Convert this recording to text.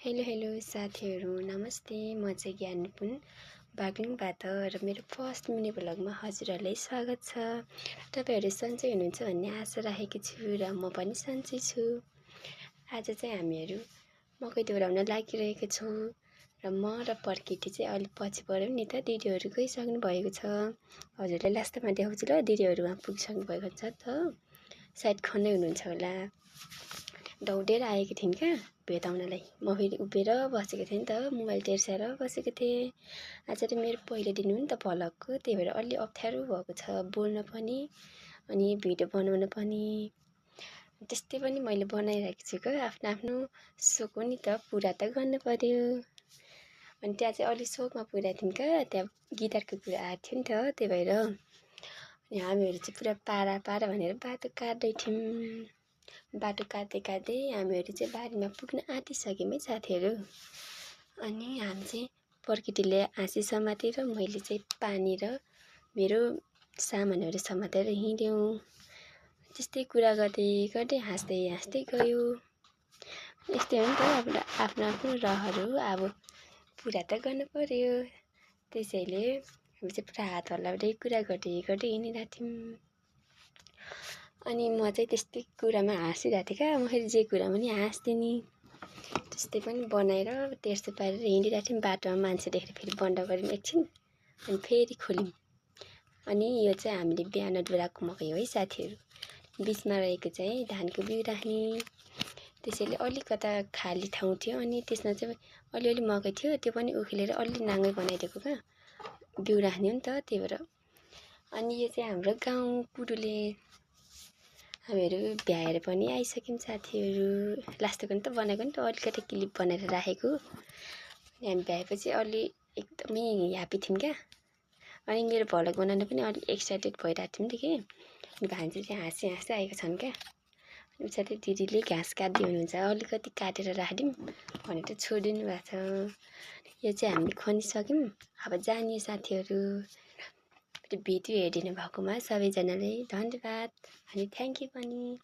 Hello साथीहरू नमस्ते। म चाहिँ ज्ञानपुन बागलुङबाट र मेरो फर्स्ट मिनी भ्लगमा हजुरहरूलाई स्वागत छ। तपाईहरु सन्चै हुनुहुन्छ भन्ने आशा राखेको छु र म पनि सन्चै छु। आज चाहिँ हामीहरू मकै दोहोऱ्याउन लागिरहेको छौँ र म र पर्किटी चाहिँ अलि पछि पऱ्यौँ नि त। दिदीहरू गइसक्नु भएको छ। हजुरलाई लास्टमा देखाउँछु ल। दिदीहरू वहाँ पुगिसक्नु भएको छ त। सायद खन्दै हुनुहुन्छ होला। दौडेर आएको थिइन् क्या भेटाउनलाई। म फेरि उभिएर बसेको थिएँ नि त, मोबाइल तेर्स्याएर बसेको थिएँ। आज चाहिँ मेरो पहिलो दिन हो नि त भ्लगको, त्यही भएर अलि अप्ठ्यारो भएको छ बोल्न पनि अनि भिडियो बनाउन पनि। त्यस्तै पनि मैले बनाइरहेको छु क्या। आफ्नो आफ्नो सोख हो नि त, पुरा त गर्नु पर्यो। अनि त्यहाँ चाहिँ अलि सोखमा पुगेको थियौँ क्या। त्यहाँ गिटारको कुरा आएको थियो नि त, त्यही भएर अनि हामीहरू चाहिँ पुरा पारा भनेर बाटो काट्दै थियौँ। बाटो काट्दै हामीहरू चाहिँ बारीमा पुग्न आँटिसक्यौँ है साथीहरू। अनि हामी चाहिँ पर्किटीले हाँसी समातेर मैले चाहिँ पानी र मेरो सामानहरू समातेर हिँड्यौँ। त्यस्तै कुरा गर्दै हाँस्दै गयो। यस्तै हो नि त आफ्नो आफ्नो रहरहरू। अब पुरा त गर्नु पर्यो। त्यसैले हामी चाहिँ पुरा हात हल्लाउँदै कुरा गर्दै हिँडिरहेको थियौँ। अनि म चाहिँ त्यस्तै कुरामा हाँसिरहेको थिएँ क्या। म फेरि जे कुरामा नि हाँस्दिनँ नि। त्यस्तै पनि बनाएर तेर्सो पारेर हिँडिरहेको थियौँ। बाटोमा मान्छे देखेर फेरि बन्द गऱ्यौँ एकछिन, अनि फेरि खोल्यौँ। अनि यो चाहिँ हामीले बिहान डुराएको मकै हो है साथीहरू। बिचमा रहेको चाहिँ धानको बिउ राख्ने। त्यसैले अलिकता खाली ठाउँ थियो अनि त्यसमा चाहिँ अलिअलि मकै थियो, त्यो पनि उखेलेर अलि नाङ्गै बनाइदिएको क्या। बिउ राख्ने हो नि त, त्यही भएर। अनि यो चाहिँ हाम्रो गाउँ कुडुले। हामीहरू भ्याएर पनि आइसक्यौँ साथीहरू। लास्टको नि त बनाएको नि त, अलिकति क्लिप बनाएर राखेको। अनि हामी भ्याएपछि अलि एकदमै ह्याप्पी थियौँ क्या। अनि मेरो भ्लग बनाउन पनि अलिक एक्साइटेड भइरहेको थियौँ नि त कि। अनि भान्जी चाहिँ हाँसी आएको छन् क्या। अनि साथै दिदीले घाँस काट्दै हुनुहुन्छ, अलिकति काटेर राखिदिउँ भनेर छोडिदिनु भएको छ। यो चाहिँ हामीले खनिसक्यौँ। अब जाने साथीहरू। भिडियो हेरिदिनु भएकोमा सबैजनालाई धन्यवाद अनि थ्याङ्क यू पनि।